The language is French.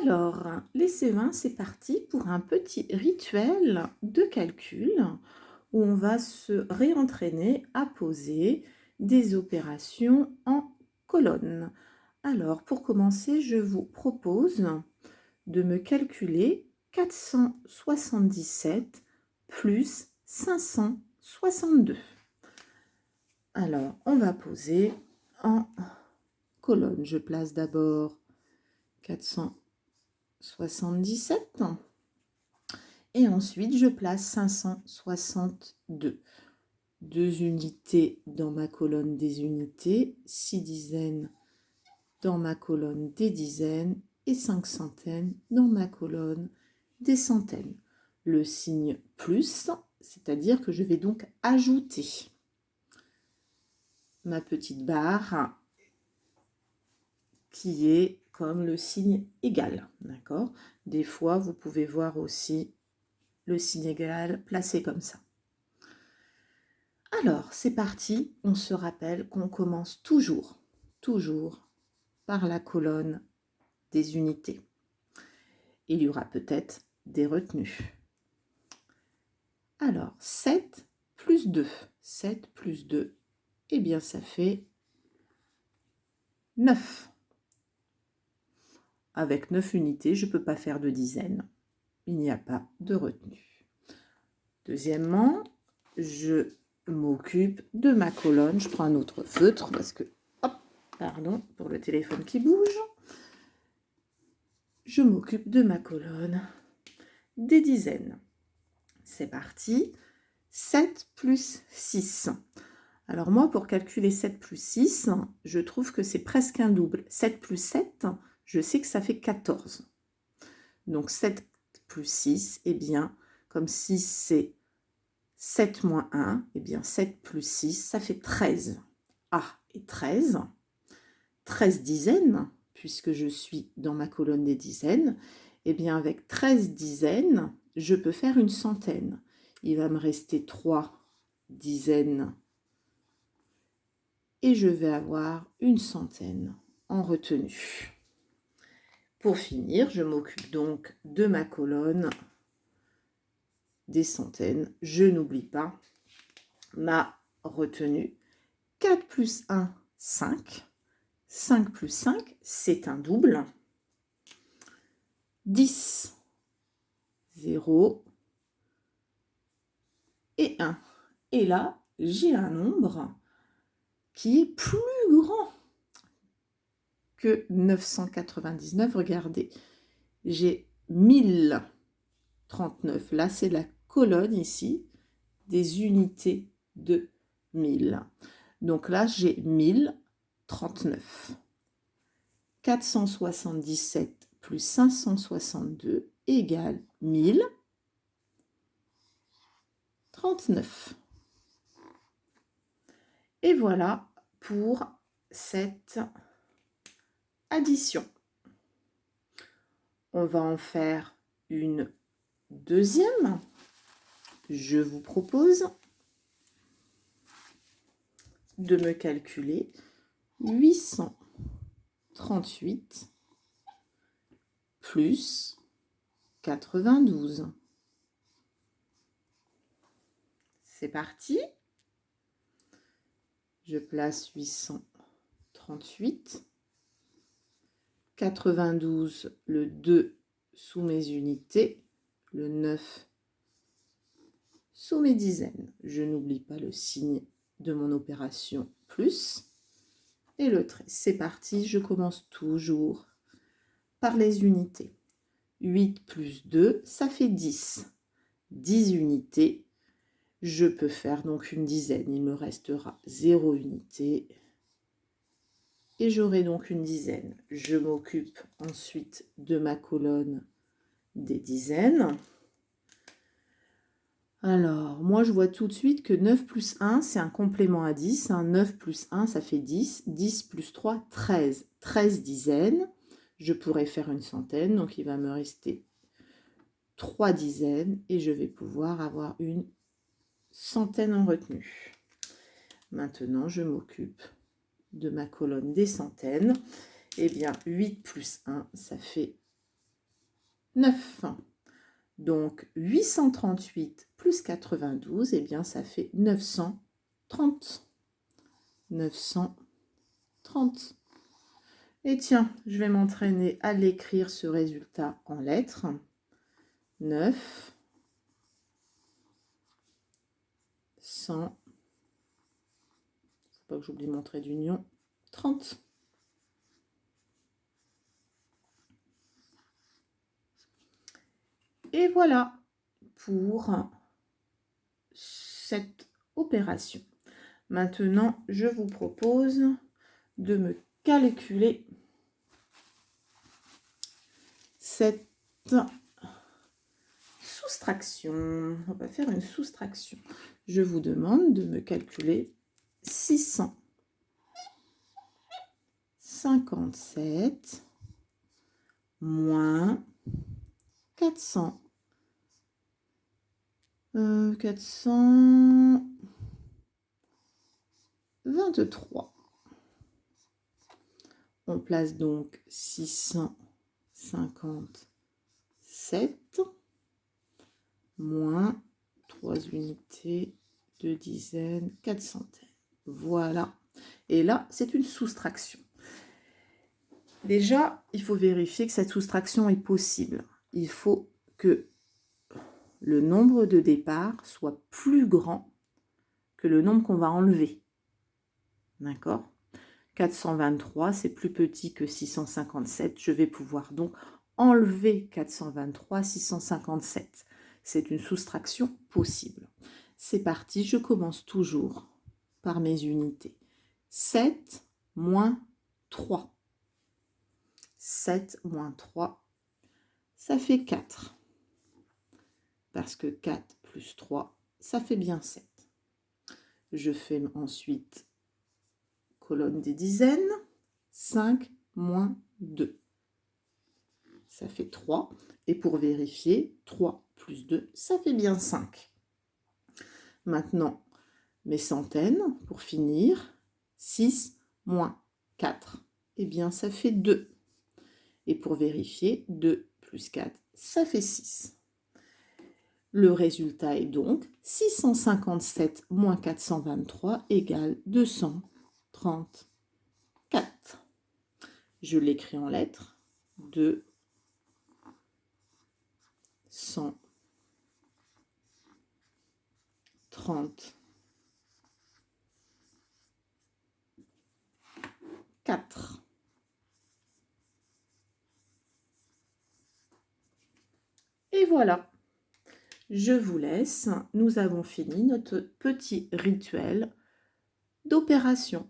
Alors, les C20, c'est parti pour un petit rituel de calcul où on va se réentraîner à poser des opérations en colonne. Alors, pour commencer, je vous propose de me calculer 477 plus 562. Alors, on va poser en colonne. Je place d'abord 477 et ensuite je place 562. 2 unités dans ma colonne des unités, 6 dizaines dans ma colonne des dizaines et 5 centaines dans ma colonne des centaines. Le signe plus, c'est-à-dire que je vais donc ajouter ma petite barre qui est comme le signe égal, d'accord? Des fois, vous pouvez voir aussi le signe égal placé comme ça. Alors, c'est parti. On se rappelle qu'on commence toujours par la colonne des unités. Il y aura peut-être des retenues. Alors, 7 plus 2. 7 plus 2, eh bien, ça fait 9. Avec 9 unités, je ne peux pas faire de dizaines. Il n'y a pas de retenue. Deuxièmement, je m'occupe de ma colonne. Je prends un autre feutre parce que, hop, pardon pour le téléphone qui bouge. Je m'occupe de ma colonne des dizaines. C'est parti. 7 plus 6. Alors moi, pour calculer 7 plus 6, je trouve que c'est presque un double. 7 plus 7, je sais que ça fait 14. Donc 7 plus 6, eh bien, comme 6 c'est 7 moins 1, eh bien 7 plus 6, ça fait 13. Ah, et 13 dizaines, puisque je suis dans ma colonne des dizaines, eh bien avec 13 dizaines, je peux faire une centaine. Il va me rester 3 dizaines et je vais avoir une centaine en retenue. Pour finir, je m'occupe donc de ma colonne des centaines. Je n'oublie pas ma retenue. 4 plus 1, 5. 5 plus 5, c'est un double. 10, 0 et 1. Et là, j'ai un nombre qui est plus grand que 999. Regardez, j'ai 1039. Là, c'est la colonne ici des unités de 1000. Donc là, j'ai 1039. 477 plus 562 égale 1039. Et voilà pour cette addition. On va en faire une deuxième. Je vous propose de me calculer 838 plus 92. C'est parti. Je place 838. 92, le 2 sous mes unités, le 9 sous mes dizaines. Je n'oublie pas le signe de mon opération plus et le trait. C'est parti, je commence toujours par les unités. 8 plus 2, ça fait 10. 10 unités. Je peux faire donc une dizaine. Il me restera 0 unité. Et j'aurai donc une dizaine. Je m'occupe ensuite de ma colonne des dizaines. Alors, moi, je vois tout de suite que 9 plus 1, c'est un complément à 10. 9 plus 1, ça fait 10. 10 plus 3, 13. 13 dizaines. Je pourrais faire une centaine, donc il va me rester 3 dizaines et je vais pouvoir avoir une centaine en retenue. Maintenant, je m'occupe de ma colonne des centaines. Eh bien, 8 plus 1, ça fait 9. Donc 838 plus 92, eh bien ça fait 930. 930. Et tiens, je vais m'entraîner à l'écrire ce résultat en lettres. 9, 100, faut pas que j'oublie mon trait d'union, 30. Et voilà pour cette opération. Maintenant, je vous propose de me calculer cette soustraction. On va faire une soustraction. Je vous demande de me calculer 657 moins 423. On place donc 657 moins 3 unités, 2 dizaines, 4 centaines. Voilà. Et là, c'est une soustraction. Déjà, il faut vérifier que cette soustraction est possible. Il faut que le nombre de départ soit plus grand que le nombre qu'on va enlever. D'accord ? 423, c'est plus petit que 657. Je vais pouvoir donc enlever 423, 657. C'est une soustraction possible. C'est parti, je commence toujours par mes unités. 7 moins 3. 7 moins 3, ça fait 4. Parce que 4 plus 3, ça fait bien 7. Je fais ensuite colonne des dizaines. 5 moins 2. Ça fait 3. Et pour vérifier, 3 plus 2, ça fait bien 5. Maintenant, mes centaines, pour finir. 6 moins 4, eh bien, ça fait 2. Et pour vérifier, 2 plus 4, ça fait 6. Le résultat est donc 657 moins 423 égale 234. Je l'écris en lettres. 234. Et voilà. Je vous laisse. Nous avons fini notre petit rituel d'opération.